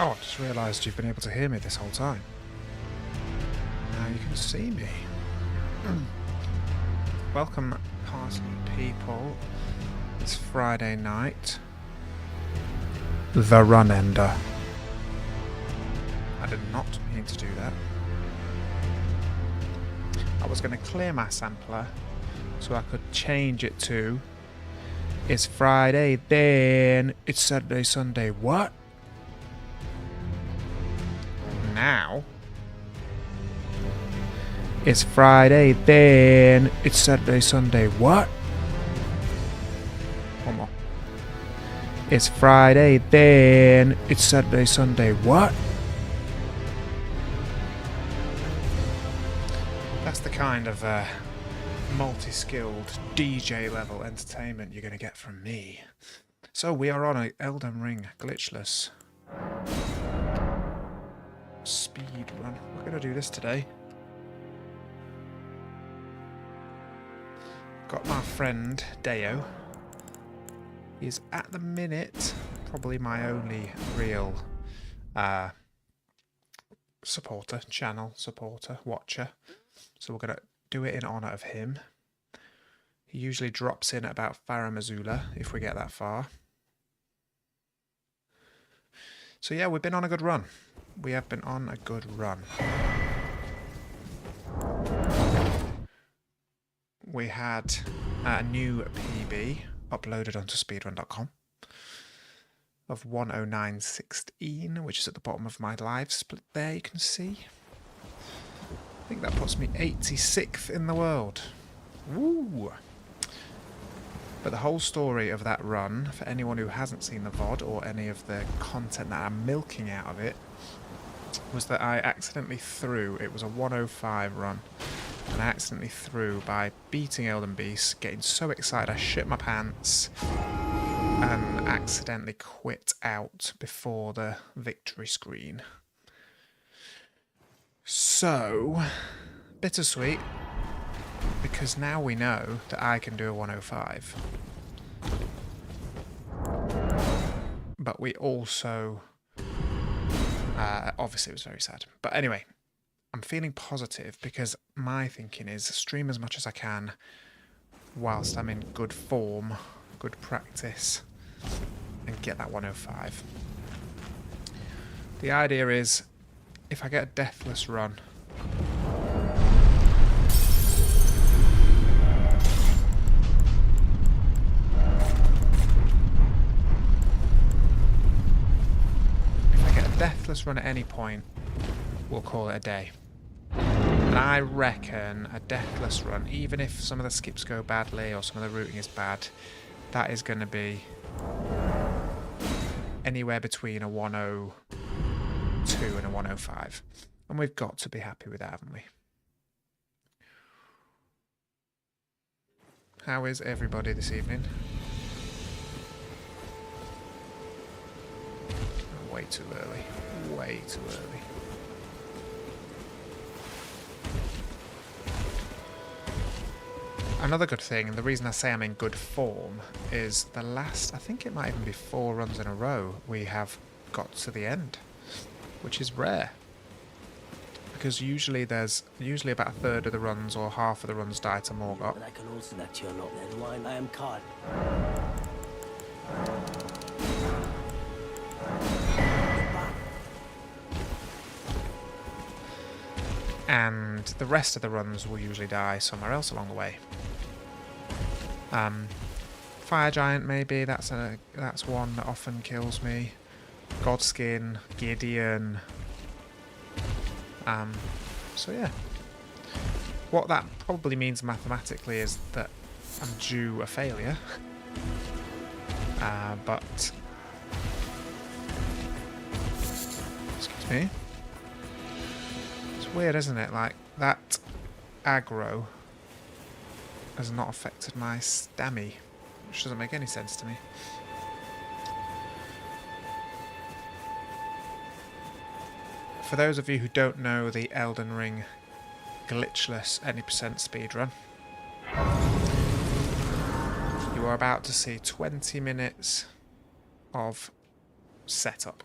Oh, I just realised you've been able to hear me this whole time. Now you can see me. Welcome, party people. It's Friday night. The run ender. I did not mean to do that. I was going to clear my sampler so I could change it to it's Friday then, it's Saturday, Sunday, what? Now it's Friday then, it's Saturday, Sunday, what? One more. It's Friday then, it's Saturday, Sunday, what? That's the kind of multi-skilled DJ level entertainment you're going to get from me. So we are on an Elden Ring glitchless speedrun. We're going to do this today. Got my friend Deo. He's at the minute probably my only real supporter, watcher. So we're going to do it in honour of him. He usually drops in at about Faramazula if we get that far. So yeah, we've been on a good run. We have been on a good run. We had a new PB uploaded onto speedrun.com of 109.16, which is at the bottom of my live split there, you can see. I think that puts me 86th in the world. Woo! But the whole story of that run, for anyone who hasn't seen the VOD or any of the content that I'm milking out of it, was that I accidentally threw, it was a 105 run, and I accidentally threw by beating Elden Beast, getting so excited I shit my pants, and accidentally quit out before the victory screen. So, bittersweet, because now we know that I can do a 105. But we also... obviously it was very sad. But anyway, I'm feeling positive because my thinking is stream as much as I can whilst I'm in good form, good practice, and get that 105. The idea is, if I get a deathless run, deathless run at any point, we'll call it a day. And I reckon a deathless run, even if some of the skips go badly or some of the routing is bad, that is going to be anywhere between a 102 and a 105. And we've got to be happy with that, haven't we? How is everybody this evening? Way too early. Way too early. Another good thing, and the reason I say I'm in good form, is the last, I think it might even be 4 runs in a row, we have got to the end, which is rare. Because usually there's about a third of the runs or half of the runs die to Morgott. And I can also let you know that wine I am caught. And the rest of the runs will usually die somewhere else along the way. Fire Giant maybe, that's one that often kills me. Godskin, Gideon. So yeah. What that probably means mathematically is that I'm due a failure. But... Excuse me. It's weird, isn't it? Like, that aggro has not affected my stammy, which doesn't make any sense to me. For those of you who don't know the Elden Ring glitchless any percent speedrun, you are about to see 20 minutes of setup.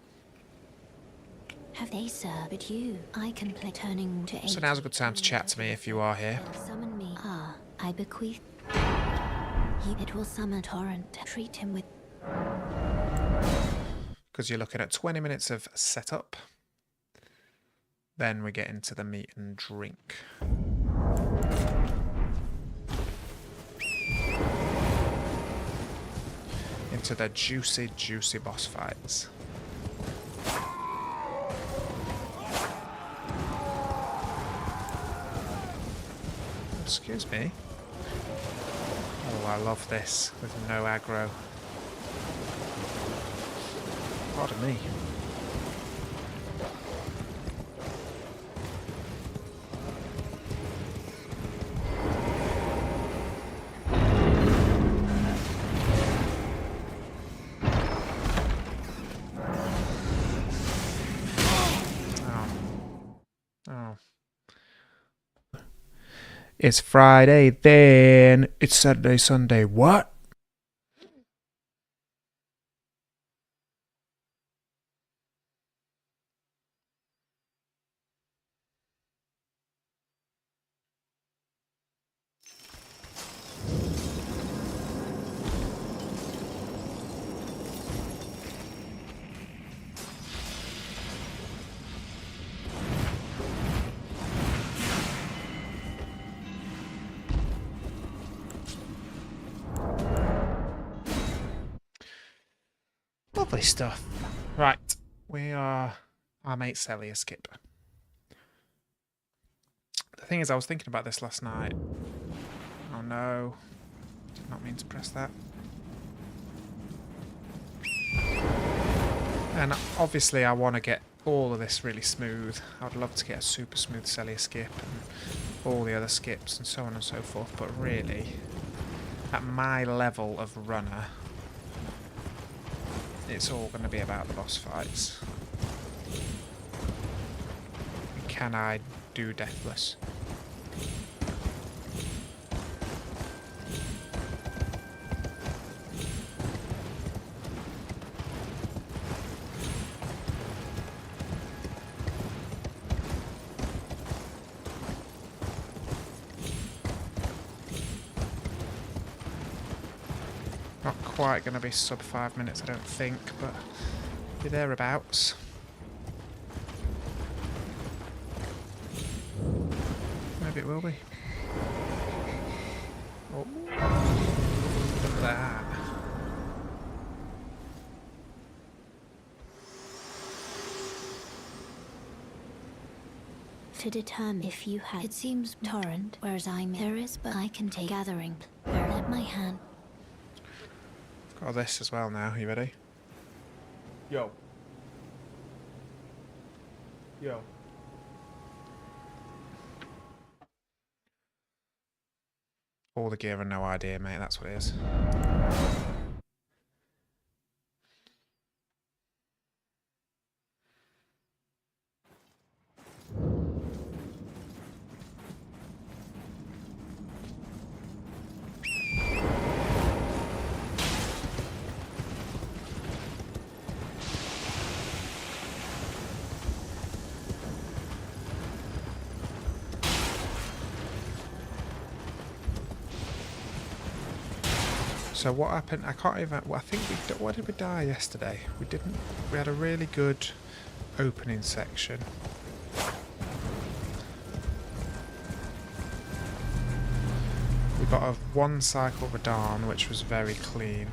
Have they served you? I can play turning to 80. So now's a good time to chat to me if you are here. Summon me. Ah, I bequeath. It will summon Torrent. Treat him with. Because you're looking at 20 minutes of setup. Then we get into the meat and drink. Into the juicy, juicy boss fights. Excuse me. Oh, I love this with no aggro. Pardon me. Oh. It's Friday, then it's Saturday, Sunday. What? Lovely stuff. Right, we are our mate Celia skip. The thing is, I was thinking about this last night. Oh no, did not mean to press that. And obviously I want to get all of this really smooth. I'd love to get a super smooth Celia skip and all the other skips and so on and so forth, but really, at my level of runner, it's all going to be about the boss fights. Can I do Deathless? Not quite going to be sub 5 minutes, I don't think, but be thereabouts. Maybe it will be. Oh, look at that. To determine if you had. It seems Torrent, whereas there is, but I can take gathering. Let my hand. Got this as well now. You ready? Yo. Yo. All the gear and no idea, mate. That's what it is. So what happened? I can't even. Well, I think we. Why did we die yesterday? We didn't. We had a really good opening section. We got a 1 cycle Radahn, which was very clean.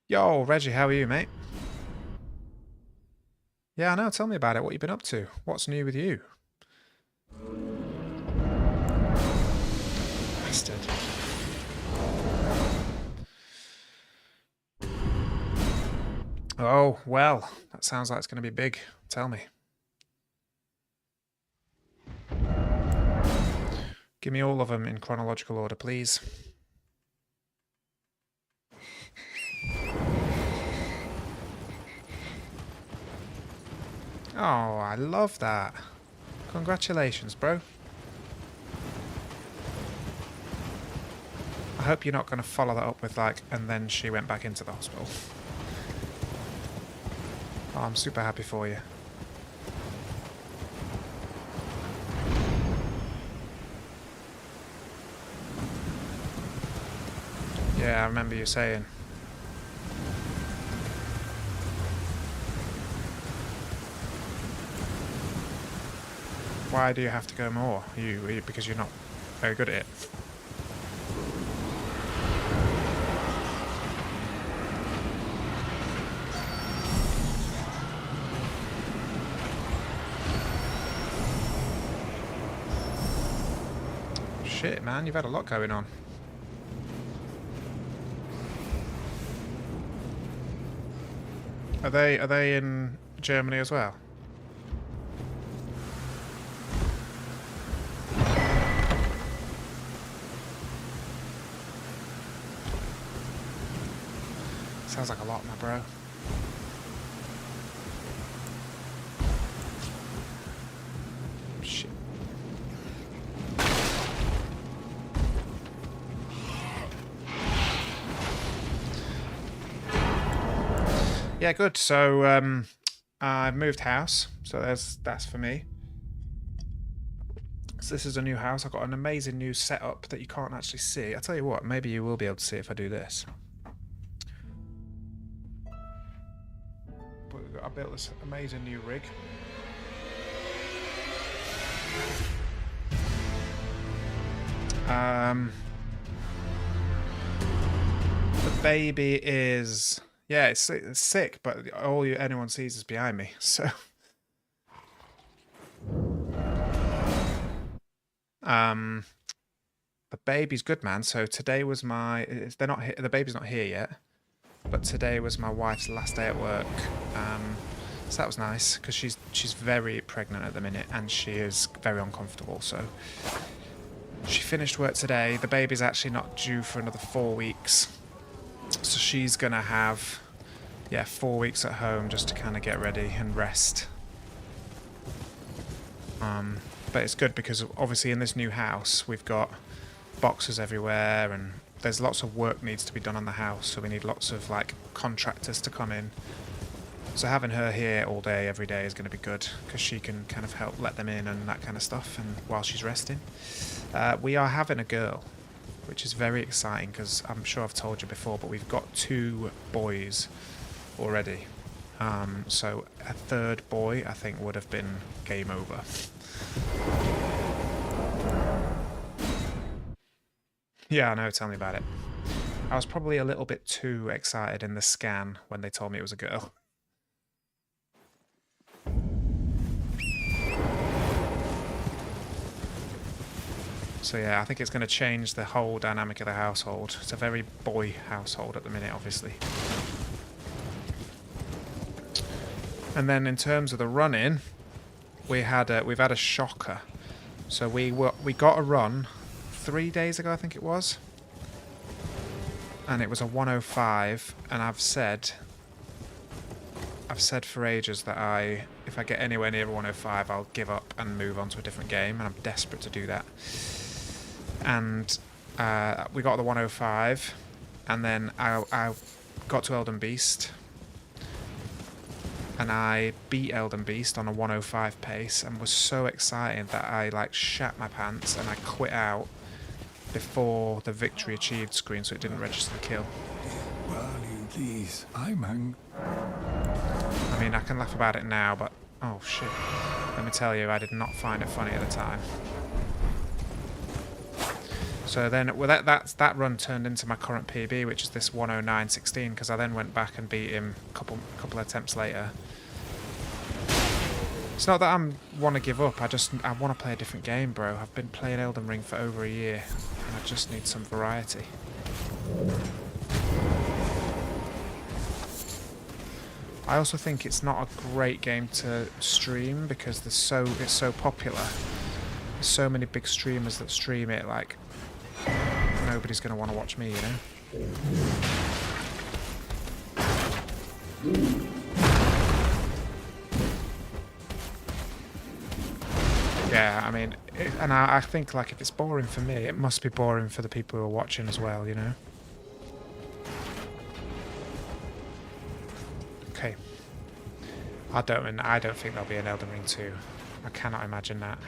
Yo, Reggie, how are you, mate? Yeah, I know. Tell me about it. What you been up to? What's new with you? Bastard. Oh, well. That sounds like it's going to be big. Tell me. Give me all of them in chronological order, please. Oh, I love that. Congratulations, bro. I hope you're not going to follow that up with like, and then she went back into the hospital. Oh, I'm super happy for you. Yeah, I remember you saying. Why do you have to go more? Because you're not very good at it. Shit, man, you've had a lot going on. Are they in Germany as well? Sounds like a lot, my bro. Shit. Yeah, good. So I've moved house, so that's for me. So this is a new house. I've got an amazing new setup that you can't actually see. I'll tell you what, maybe you will be able to see if I do this. But I built this amazing new rig. The baby is... Yeah, it's sick, but all anyone sees is behind me, so... The baby's good, man. So today was my... They're not here, the baby's not here yet, but today was my wife's last day at work. So that was nice, because she's very pregnant at the minute, and she is very uncomfortable, so... She finished work today. The baby's actually not due for another 4 weeks. So she's going to have, 4 weeks at home just to kind of get ready and rest. But it's good because obviously in this new house we've got boxes everywhere and there's lots of work needs to be done on the house. So we need lots of like contractors to come in. So having her here all day, every day is going to be good because she can kind of help let them in and that kind of stuff. And while she's resting, we are having a girl, which is very exciting because I'm sure I've told you before, but we've got 2 boys already. So a third boy, I think, would have been game over. Yeah, I know, tell me about it. I was probably a little bit too excited in the scan when they told me it was a girl. So yeah, I think it's going to change the whole dynamic of the household. It's a very boy household at the minute, obviously. And then in terms of the run-in, we've had a shocker. So we got a run 3 days ago, I think it was, and it was a 105. And I've said for ages that if I get anywhere near a 105, I'll give up and move on to a different game, and I'm desperate to do that. And we got the 105, and then I got to Elden Beast, and I beat Elden Beast on a 105 pace, and was so excited that I like shat my pants, and I quit out before the victory achieved screen, so it didn't register the kill. I mean, I can laugh about it now, but oh shit! Let me tell you, I did not find it funny at the time. So then, well, that run turned into my current PB, which is this 109.16, because I then went back and beat him a couple attempts later. It's not that I want to give up. I want to play a different game, bro. I've been playing Elden Ring for over a year, and I just need some variety. I also think it's not a great game to stream because it's so popular. There's so many big streamers that stream it, like nobody's going to want to watch me, you know? Yeah, I mean, and I think like if it's boring for me, it must be boring for the people who are watching as well, you know? Okay. I don't think there'll be an Elden Ring 2. I cannot imagine that.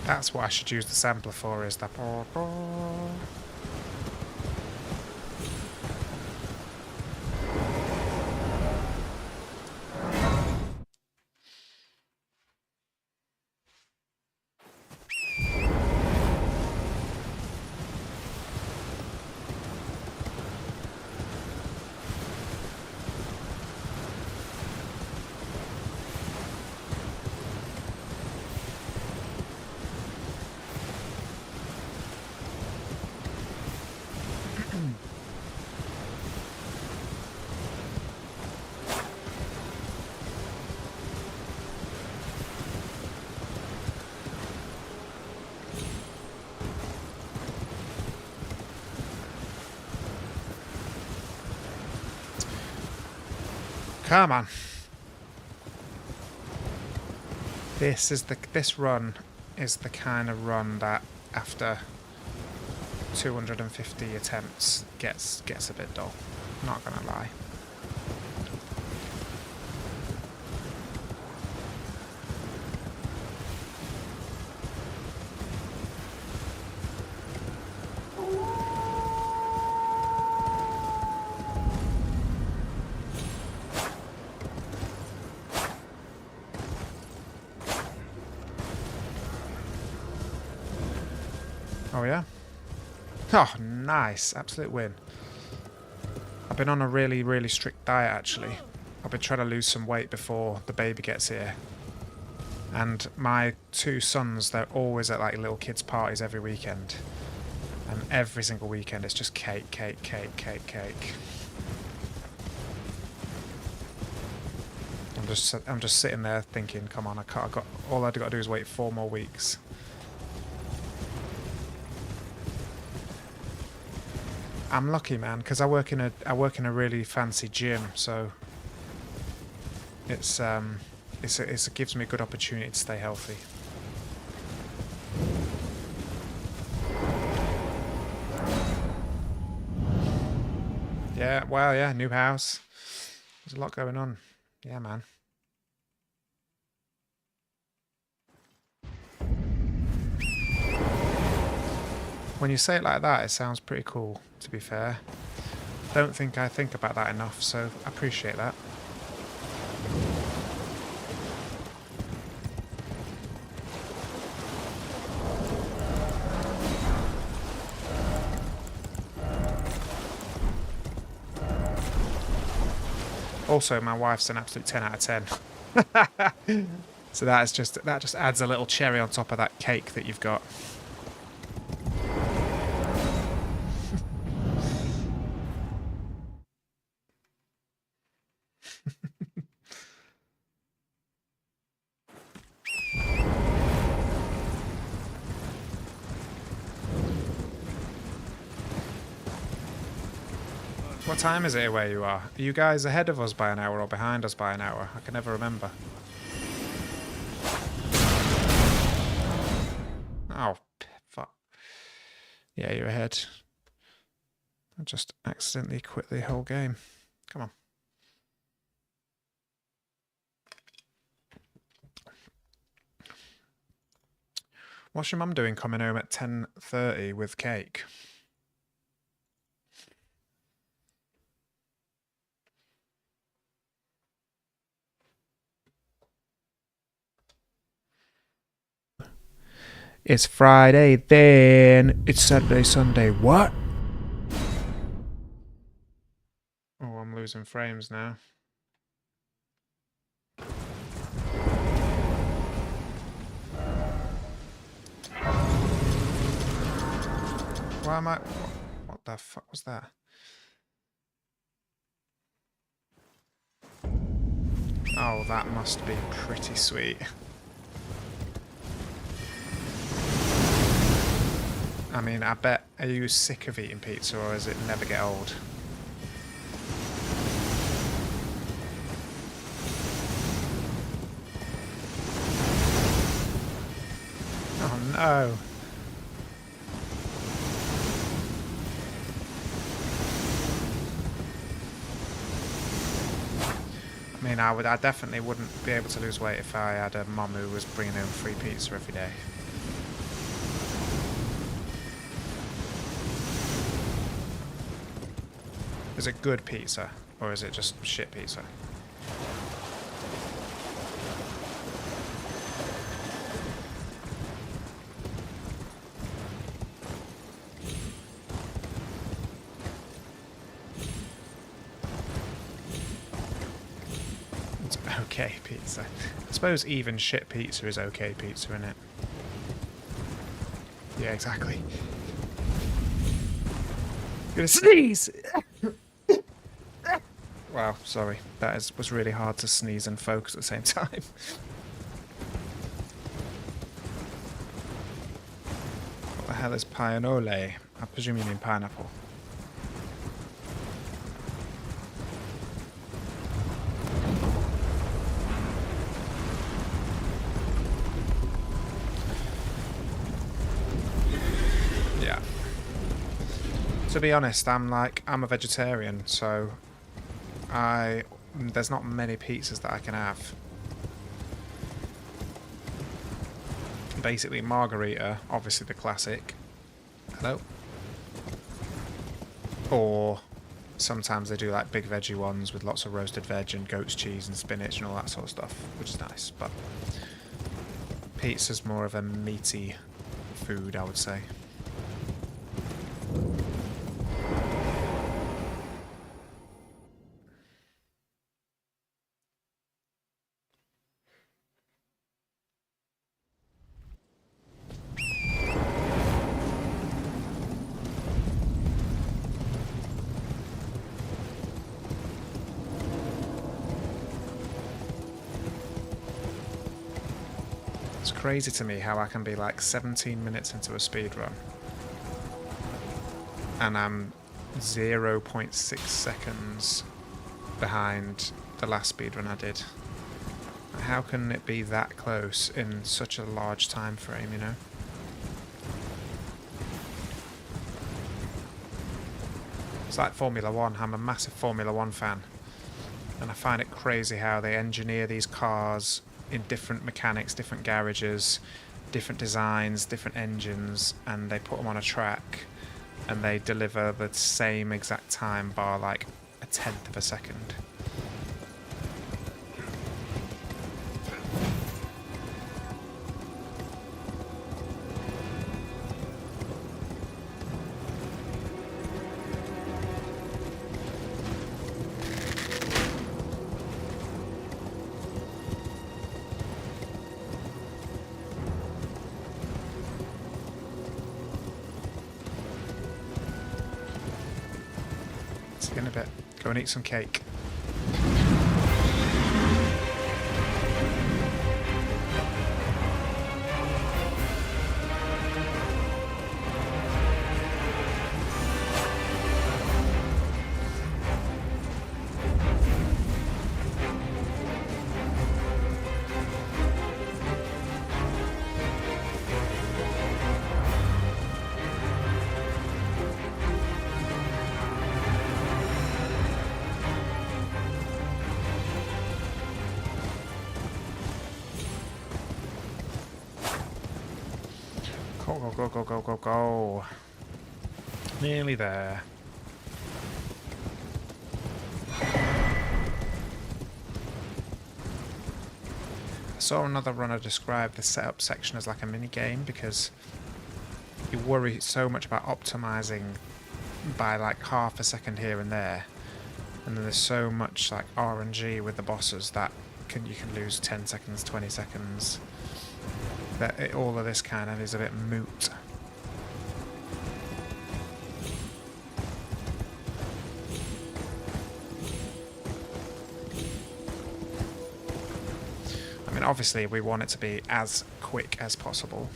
That's what I should use the sampler for, is that... Come on. This run is the kind of run that after 250 attempts gets a bit dull. Not gonna lie. Oh yeah? Oh, nice. Absolute win. I've been on a really, really strict diet, actually. I've been trying to lose some weight before the baby gets here. And my two sons, they're always at like little kids' parties every weekend. And every single weekend it's just cake, cake, cake, cake, cake. I'm just sitting there thinking, come on, all I've got to do is wait 4 more weeks. I'm lucky, man, because I work in a really fancy gym, so it gives me a good opportunity to stay healthy. Yeah, well, yeah, new house. There's a lot going on. Yeah, man. When you say it like that, it sounds pretty cool, to be fair. Don't think I think about that enough, so I appreciate that. Also, my wife's an absolute 10 out of 10. So that just adds a little cherry on top of that cake that you've got. What time is it where you are? Are you guys ahead of us by an hour or behind us by an hour? I can never remember. Oh, fuck. Yeah, you're ahead. I just accidentally quit the whole game. Come on. What's your mum doing coming home at 10:30 with cake? It's Friday, then it's Saturday, Sunday. What? Oh, I'm losing frames now. Why am I... What the fuck was that? Oh, that must be pretty sweet. I mean, I bet... Are you sick of eating pizza, or does it never get old? Oh no! I mean, I definitely wouldn't be able to lose weight if I had a mum who was bringing home free pizza every day. Is it good pizza, or is it just shit pizza? It's okay pizza. I suppose even shit pizza is okay pizza, isn't it? Yeah, exactly. I'm gonna sneeze! Wow, sorry. That was really hard to sneeze and focus at the same time. What the hell is pianole? I presume you mean pineapple. Yeah. To be honest, I'm a vegetarian, so there's not many pizzas that I can have. Basically, margarita, obviously the classic. Hello. Or sometimes they do like big veggie ones with lots of roasted veg and goat's cheese and spinach and all that sort of stuff, which is nice. But pizza's more of a meaty food, I would say. It's crazy to me how I can be like 17 minutes into a speedrun and I'm 0.6 seconds behind the last speedrun I did. How can it be that close in such a large time frame, you know? It's like Formula One. I'm a massive Formula One fan, and I find it crazy how they engineer these cars in different mechanics, different garages, different designs, different engines, and they put them on a track and they deliver the same exact time bar like a tenth of a second. See you in a bit. Go and eat some cake. Go, go, go, go, go, go, go. Nearly there. saw another runner describe the setup section as like a mini game because you worry so much about optimizing by like half a second here and there, and then there's so much like RNG with the bosses that you can lose 10 seconds, 20 seconds. That all of this kind of is a bit moot. I mean, obviously we want it to be as quick as possible.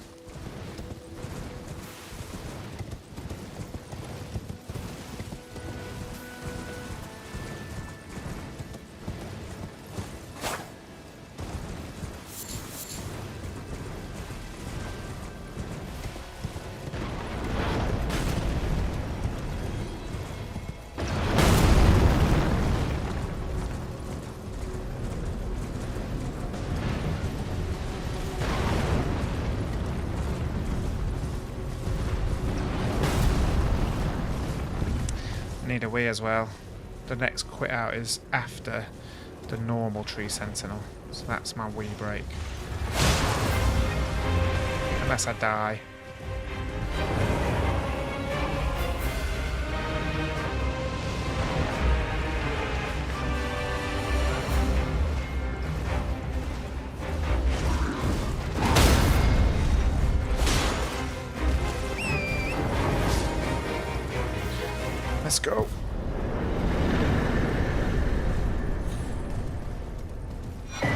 Need a wee as well. The next quit out is after the normal tree sentinel, so that's my wee break. Unless I die. Let's go. I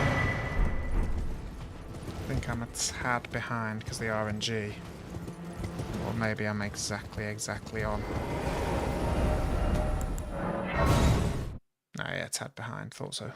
think I'm a tad behind because of the RNG. Or maybe I'm exactly on. Nah, yeah, a tad behind. Thought so.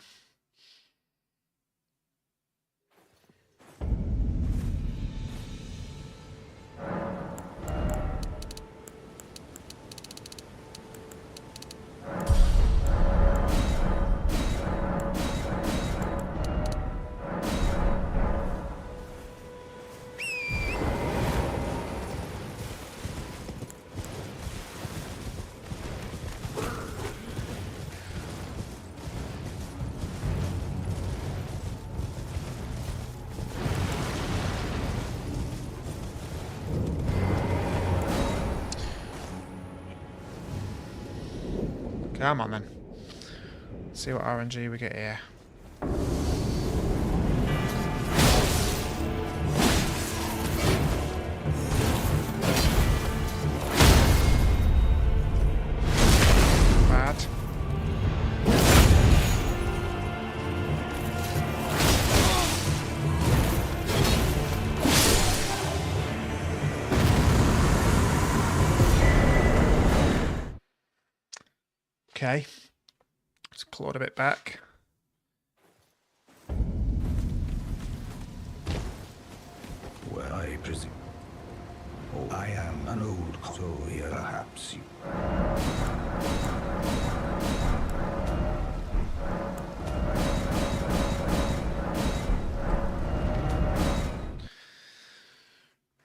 Come on then. See what RNG we get here. Bad. Okay, let's clawed a bit back. Well, I presume. Oh, I am an old so here. Perhaps you.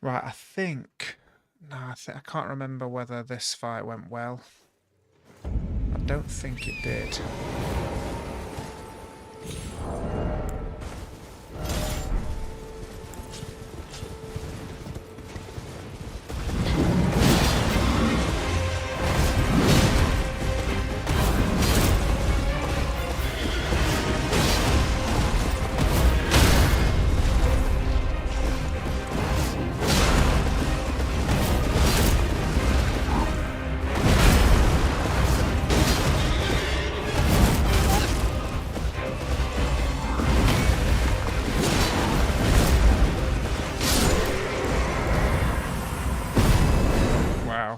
Right, I think. No, I can't remember whether this fight went well. I don't think it did.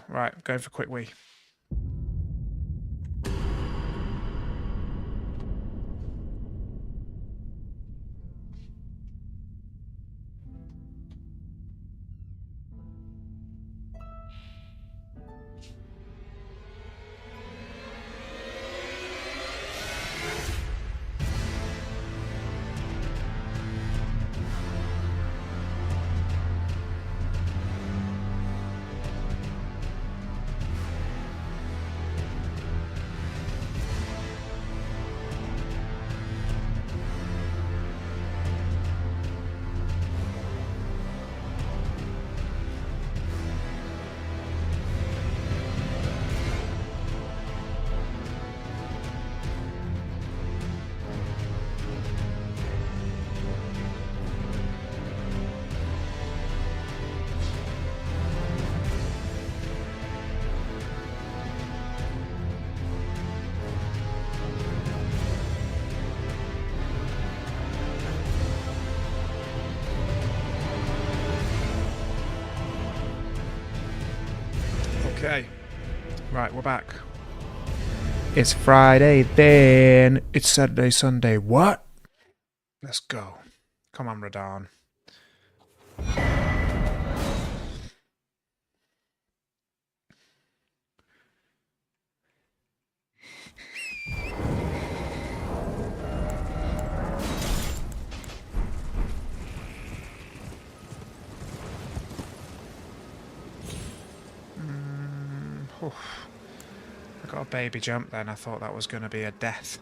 Right, going for quick wee. Okay. Right, we're back. It's Friday then. It's Saturday, Sunday. What? Let's go. Come on, Radon. I got a baby jump then. I thought that was going to be a death.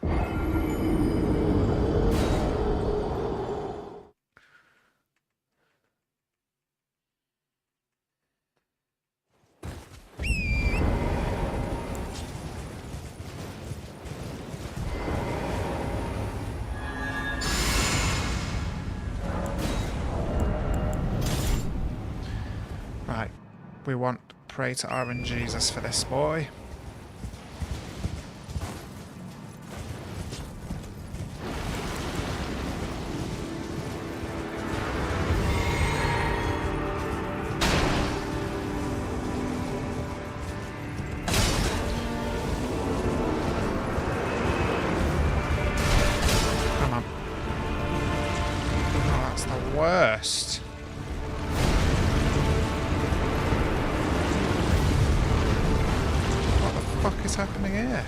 Right. We want pray to RNGesus for this boy. Come on. Oh, that's the worst. What the fuck is happening here?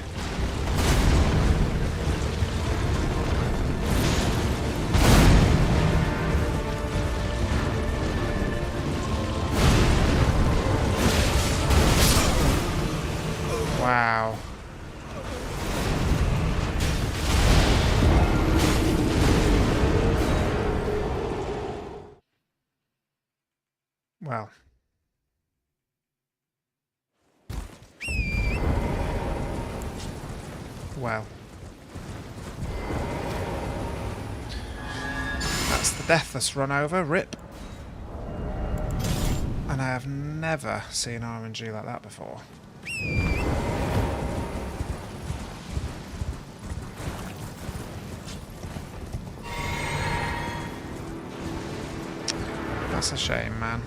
Wow. Well. Well. That's the deathless run over, rip. And I have never seen RNG like that before. That's a shame, man.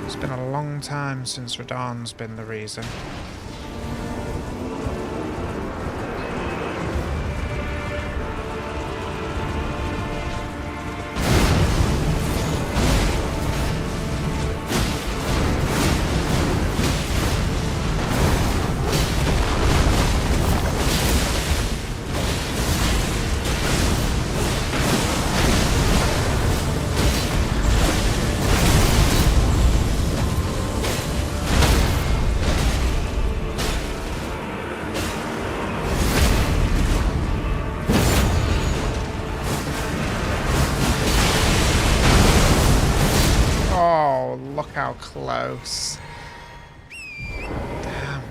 It's been a long time since Radon's been the reason. Oh, look how close. Damn.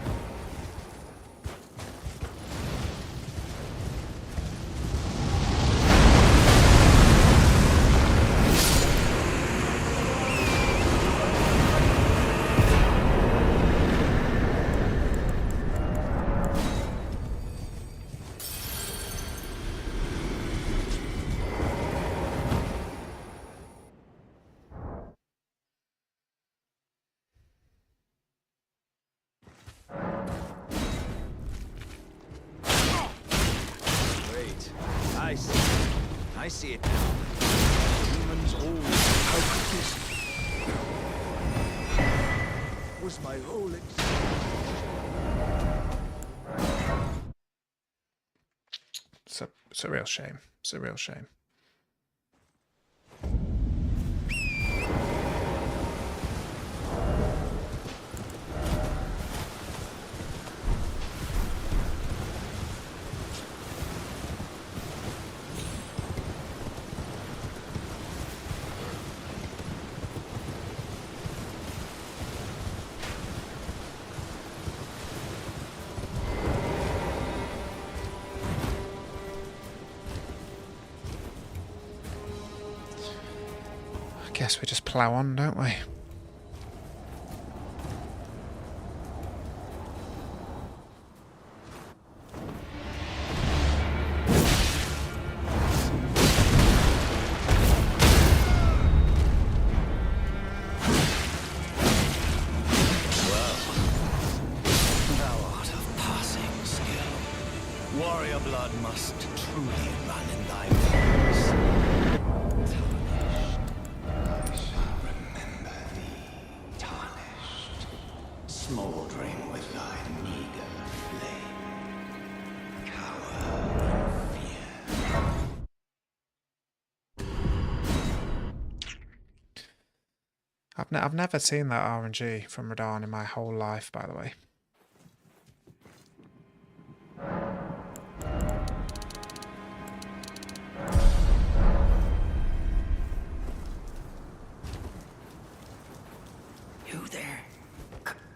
I see it now. Demons all. How could this? Was my role It's a real shame. It's a real shame. Guess we just plough on, don't we? warrior blood must truly run in thy veins. Tarnished, I shall remember thee. Tarnished, smoldering with thy meager flame. Cower in fear. I've never seen that RNG from Radahn in my whole life, by the way. You there?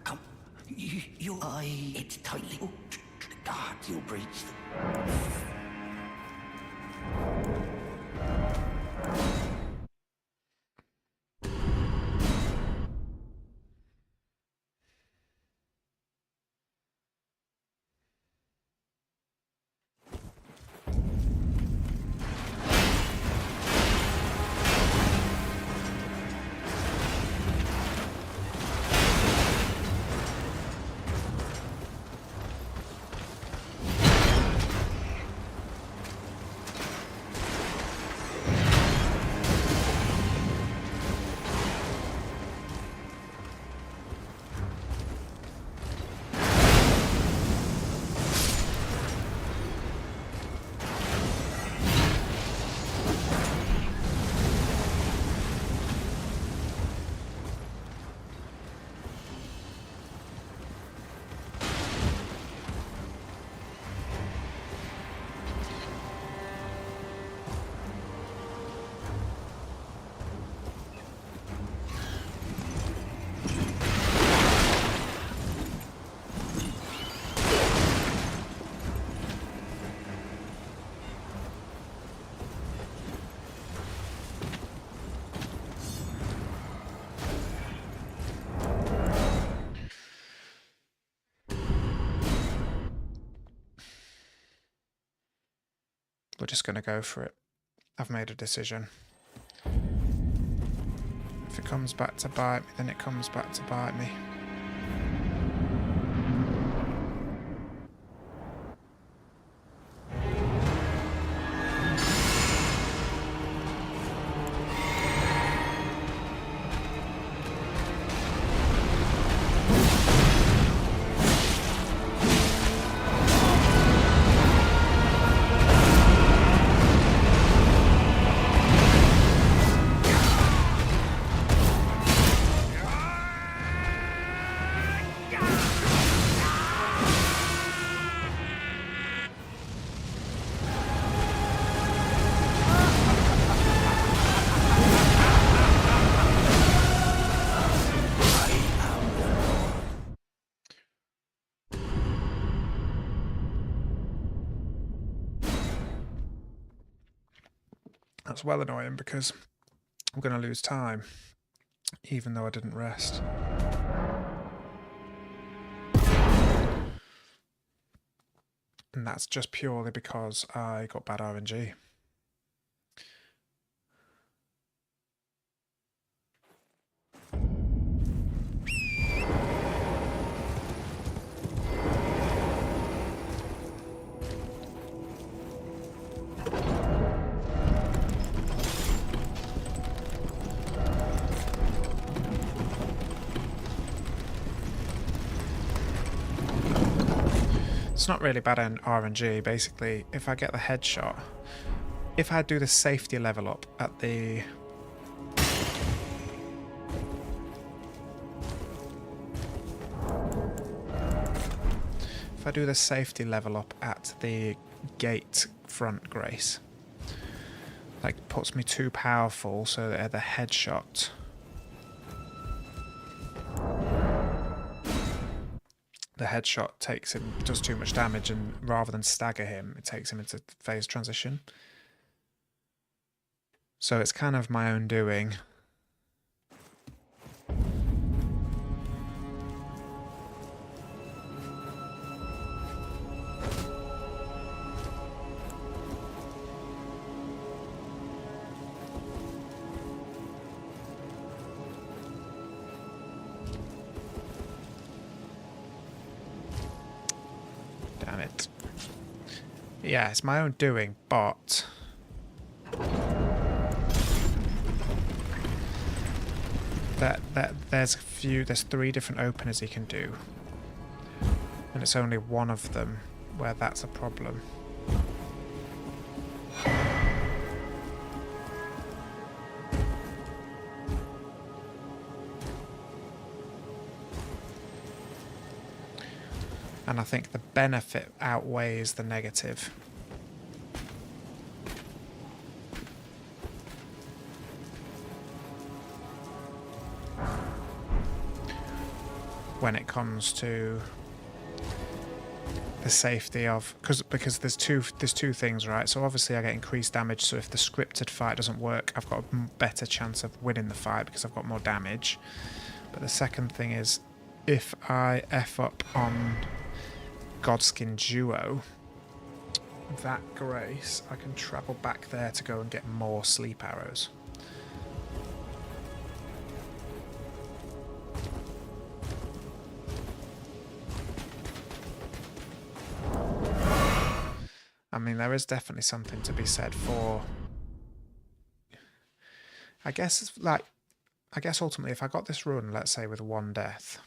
Come. You eye it tightly. Oh, God, you breached them. We're just going to go for it. I've made a decision. If it comes back to bite me, then it comes back to bite me. That's well annoying because I'm going to lose time, even though I didn't rest. And that's just purely because I got bad RNG. It's not really bad in RNG. Basically, if I get the headshot, if I do the safety level up at the... If I do the safety level up at the gate front grace, like puts me too powerful so that the headshot... The headshot takes him, does too much damage, and rather than stagger him, it takes him into phase transition. So it's kind of my own doing. Damn it. Yeah, it's my own doing, but there's three different openers he can do, and it's only one of them where that's a problem. And I think the benefit outweighs the negative. When it comes to the safety of, because there's two things, right? So obviously I get increased damage, so if the scripted fight doesn't work, I've got a better chance of winning the fight because I've got more damage. But the second thing is, if I F up on Godskin Duo, that grace, I can travel back there to go and get more sleep arrows. I mean, there is definitely something to be said for, I guess ultimately if I got this run, let's say with one death,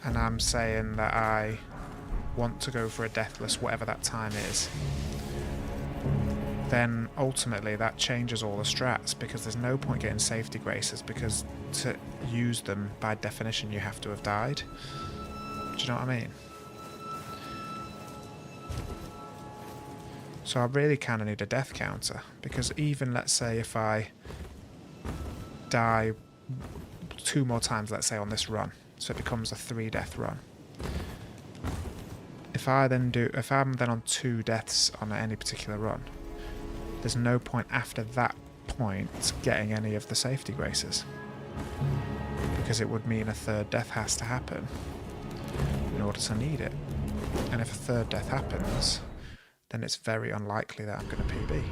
and I'm saying that I want to go for a deathless whatever that time is, then ultimately that changes all the strats, because there's no point getting safety graces, because to use them by definition you have to have died. Do you know what I mean? So I really kind of need a death counter, because even let's say if I die 2 more times, let's say on this run, so it becomes a 3 death run. If I'm then on 2 deaths on any particular run, there's no point after that point getting any of the safety graces, because it would mean a 3rd death has to happen in order to need it. And if a 3rd death happens, then it's very unlikely that I'm going to PB.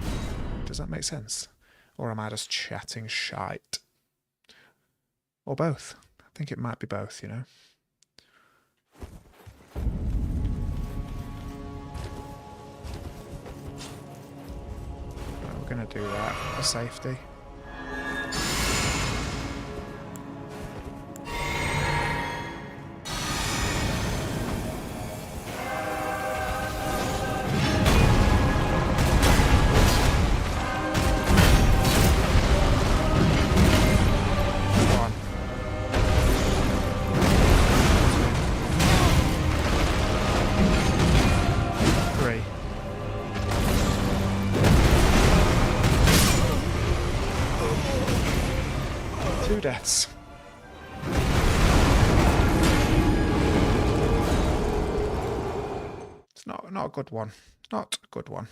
Does that make sense? Or am I just chatting shite? Or both. I think it might be both, you know? Right, we're going to do that for safety. Deaths. It's not a good one. Not a good one.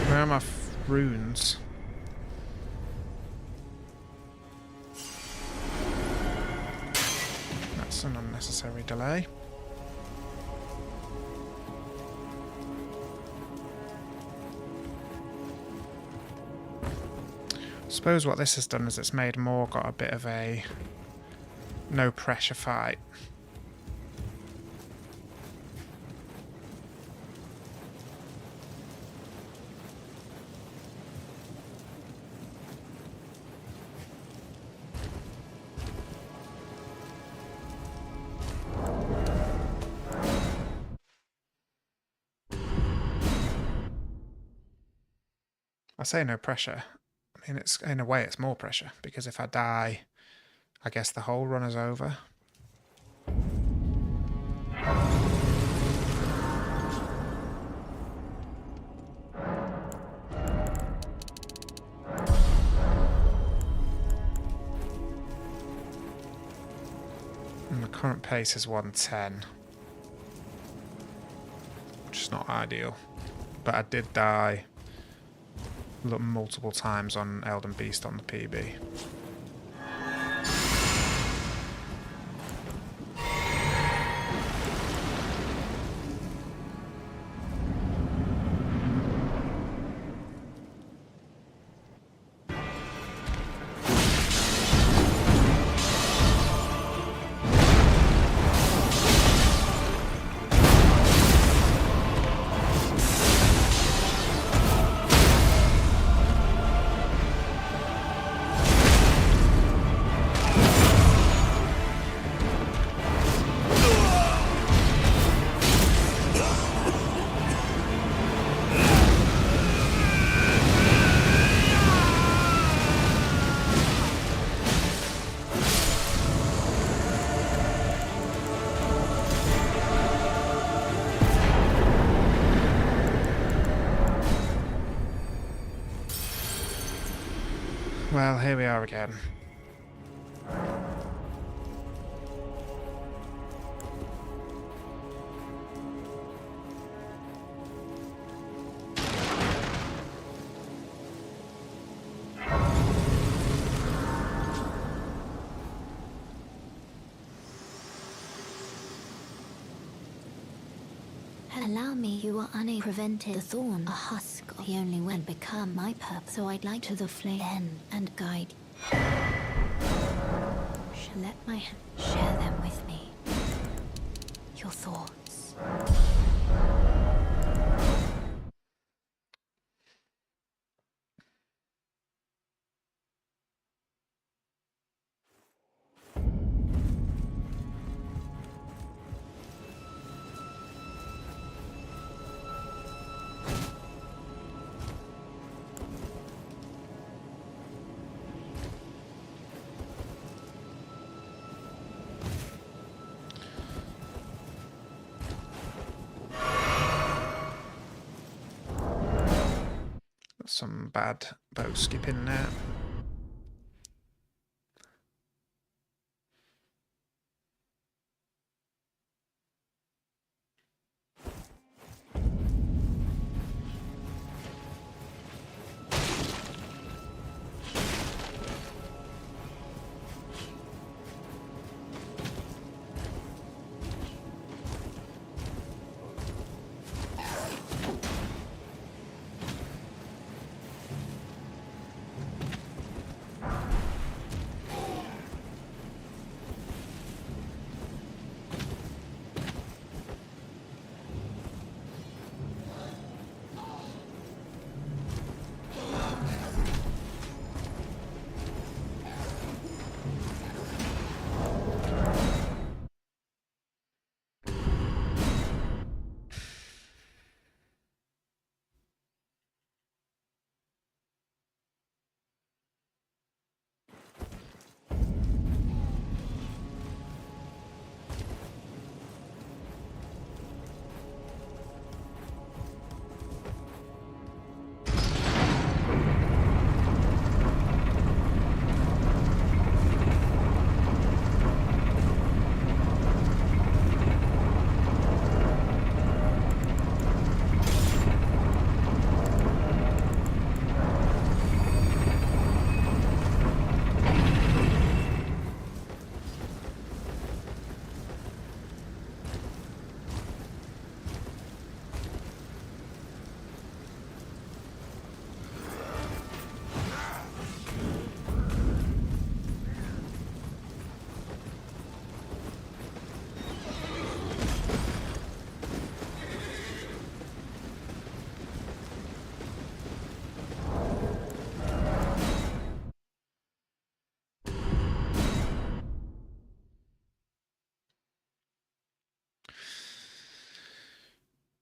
Where are my runes? That's an unnecessary delay. I suppose what this has done is it's made Moore got a bit of a no pressure fight. I say no pressure. I mean, it's in a way it's more pressure, because if I die, I guess the whole run is over. And the current pace is 110, which is not ideal. But I did die multiple times on Elden Beast on the PB. Well, here we are again. Allow me, you are unable to prevent the thorn, a husk, he only will become my purpose. So I'd like to the flame and guide. Shall let my hand share them with me. Your thoughts. Some bad bow skipping there.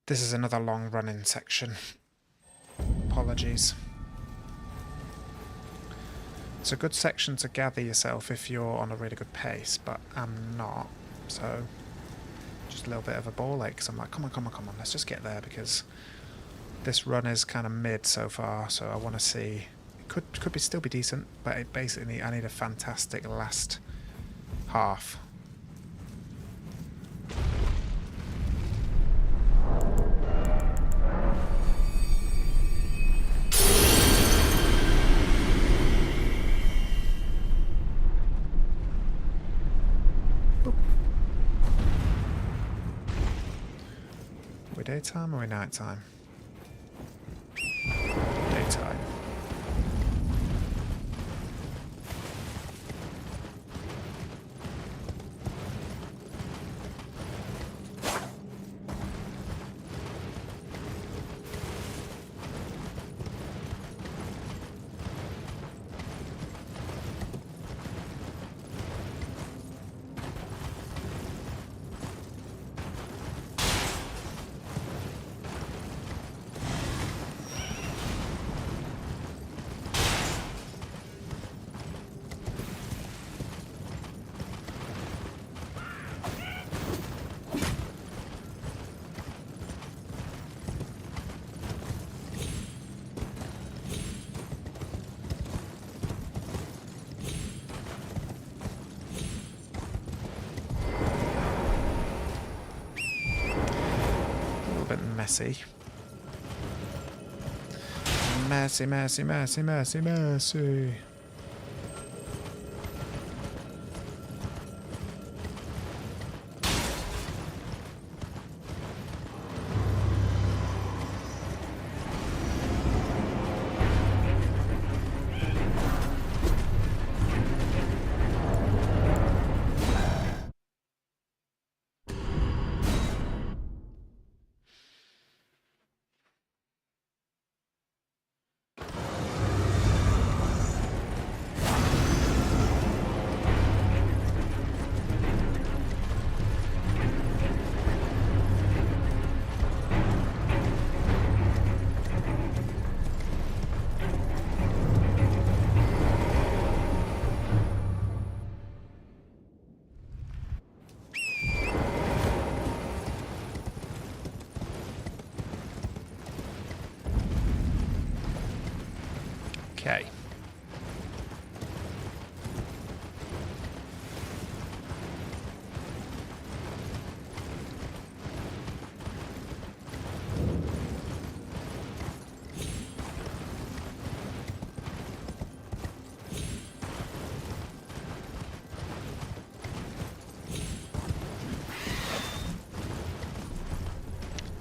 This is another long running section. Apologies. It's a good section to gather yourself if you're on a really good pace, but I'm not. So just a little bit of a ball ache, because I'm like, come on, come on, come on, let's just get there, because this run is kind of mid so far, so I want to see. It could be still be decent, but it basically I need a fantastic last half. Are we daytime or are we nighttime? Daytime. Messy. Messy, messy, messy, messy, messy. Okay.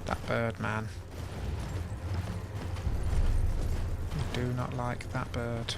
That bird, man. I do not like that bird.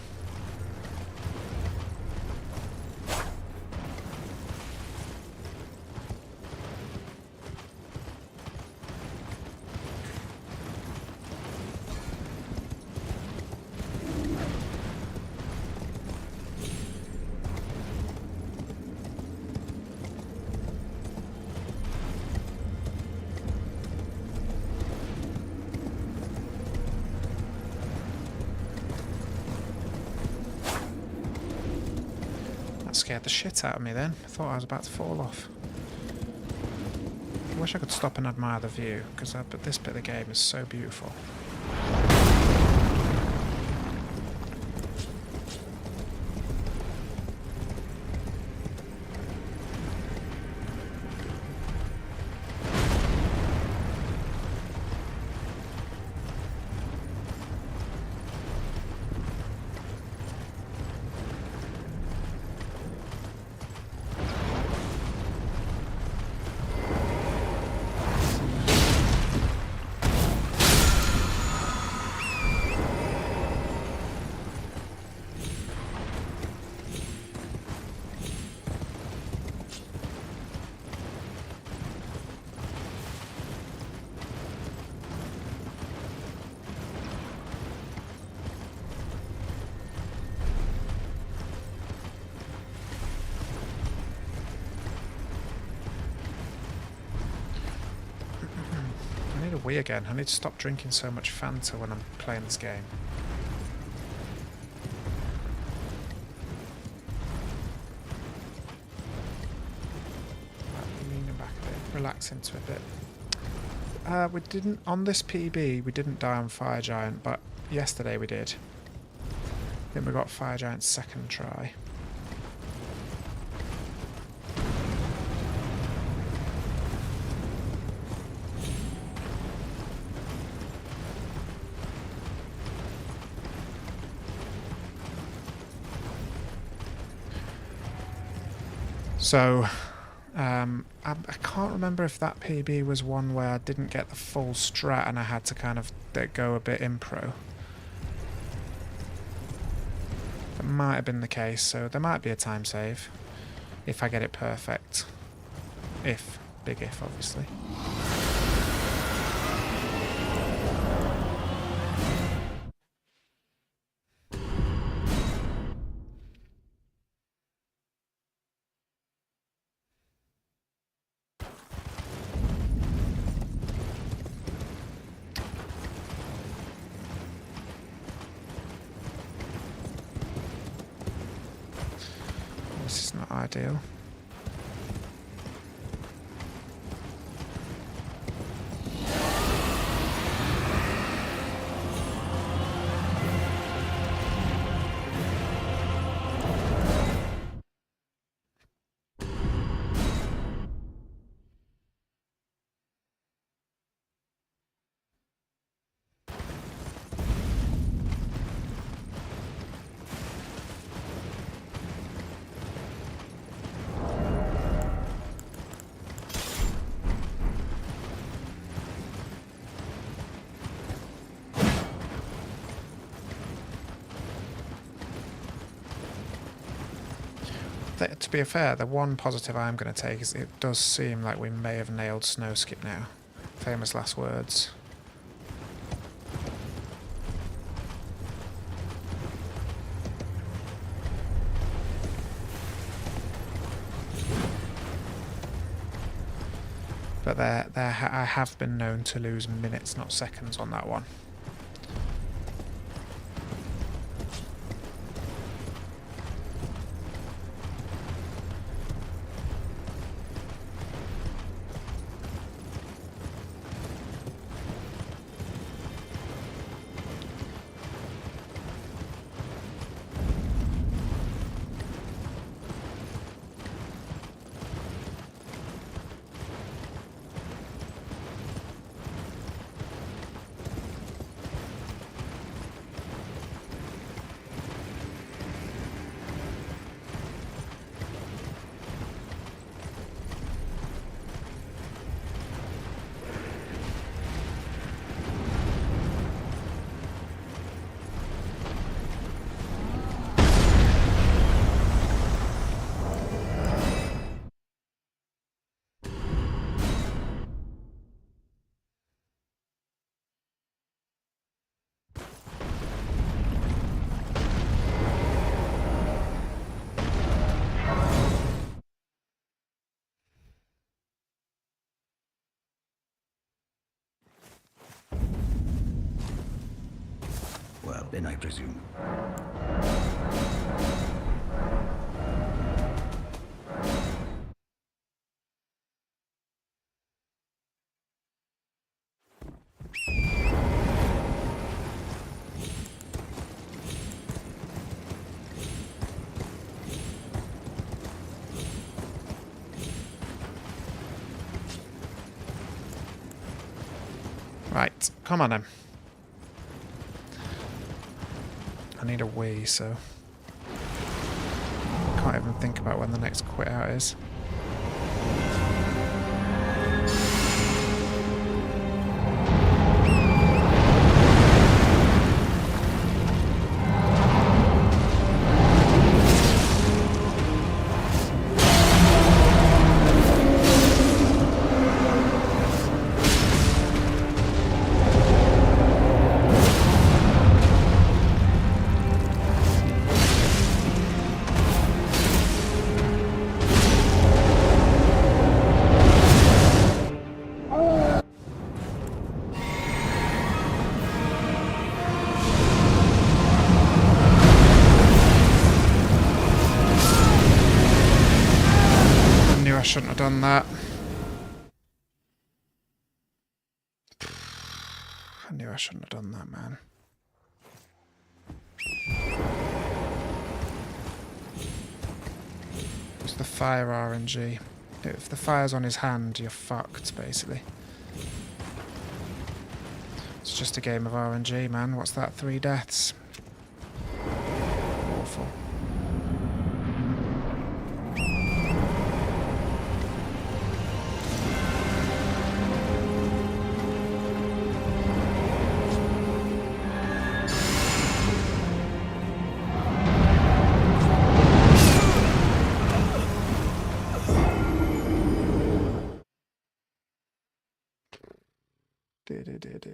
Scared the shit out of me then. I thought I was about to fall off. I wish I could stop and admire the view, because this bit of the game is so beautiful. Wee again. I need to stop drinking so much Fanta when I'm playing this game. relax into a bit. We didn't, on this PB, we didn't die on Fire Giant, but yesterday we did. Then we got Fire Giant's second try. So, I can't remember if that PB was one where I didn't get the full strat and I had to kind of go a bit impro. That might have been the case, so there might be a time save if I get it perfect. If. Big if, obviously. This is not ideal. To be fair, the one positive I'm going to take is it does seem like we may have nailed Snow Skip now. Famous last words. But I have been known to lose minutes, not seconds, on that one. Well, then I presume. Right, come on then. I need a wee, so can't even think about when the next quit out is. I shouldn't have done that. here. I shouldn't have done that, man. It's the fire RNG. If the fire's on his hand, you're fucked, basically. It's just a game of RNG, man. What's that? 3 deaths. Awful.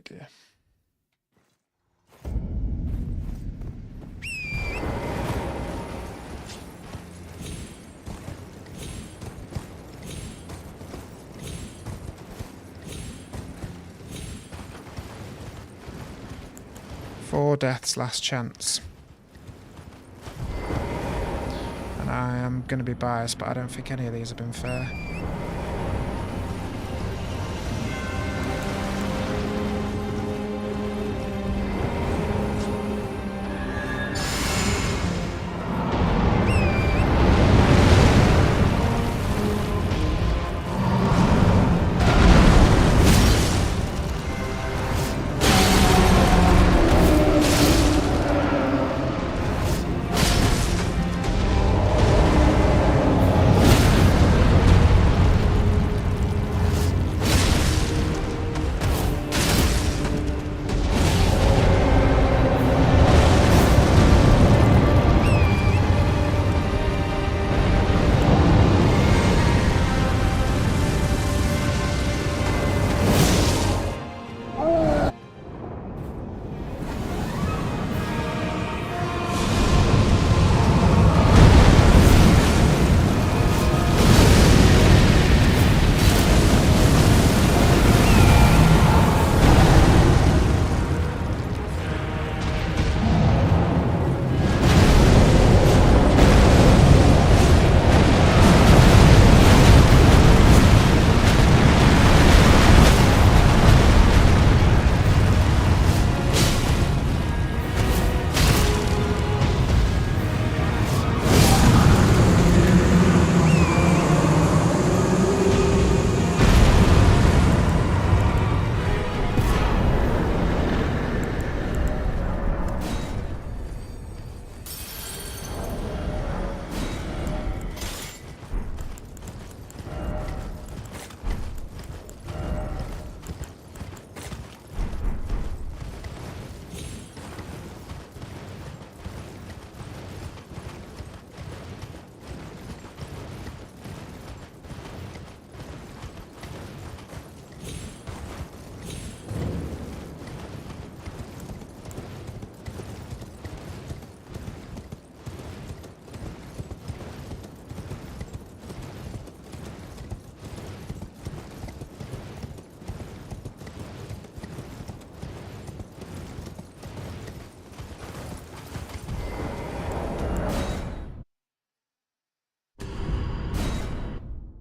Dear. 4 deaths, last chance. And I am going to be biased, but I don't think any of these have been fair.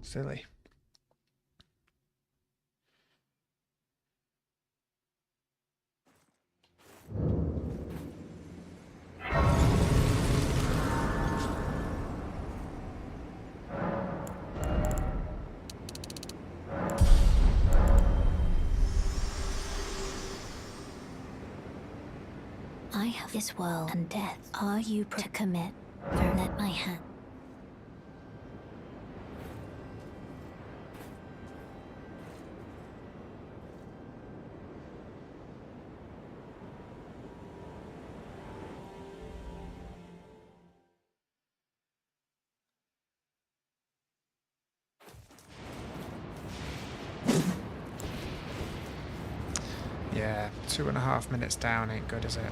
Silly. I have this world and death. Are you to commit? Don't let my hand. Yeah, 2.5 minutes down ain't good, is it?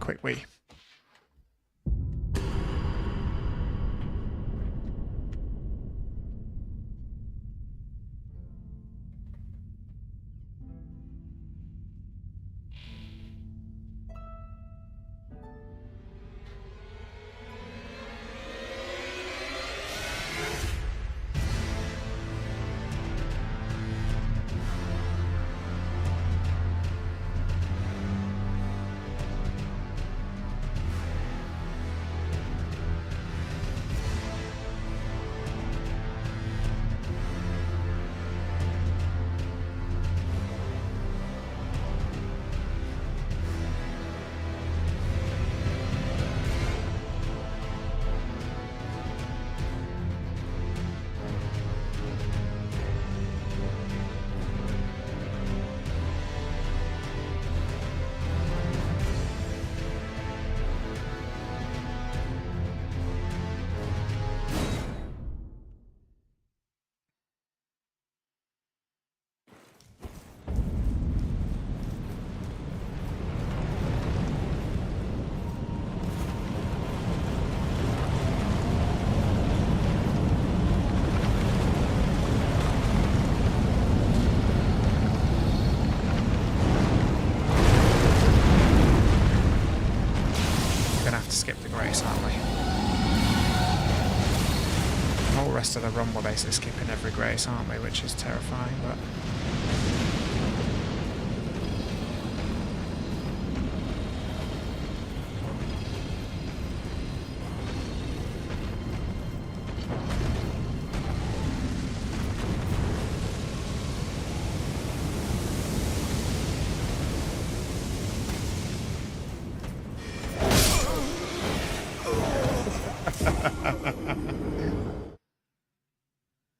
quick wee. Skip the grace, aren't we? The whole rest of the run we're basically skipping every grace, aren't we? Which is terrifying, but...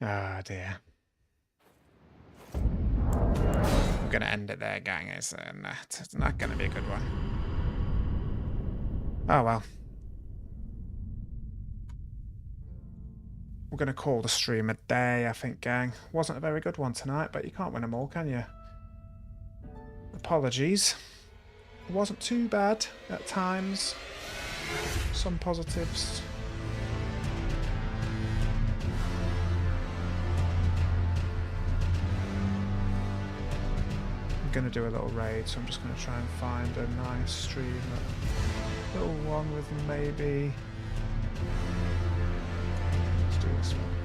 Ah, dear. I'm going to end it there, gang. It's not going to be a good one. Oh, well. We're going to call the stream a day, I think, gang. Wasn't a very good one tonight, but you can't win them all, can you? Apologies. It wasn't too bad at times. Some positives. I'm going to do a little raid, so I'm just going to try and find a nice stream, a little one with maybe... Let's do this one.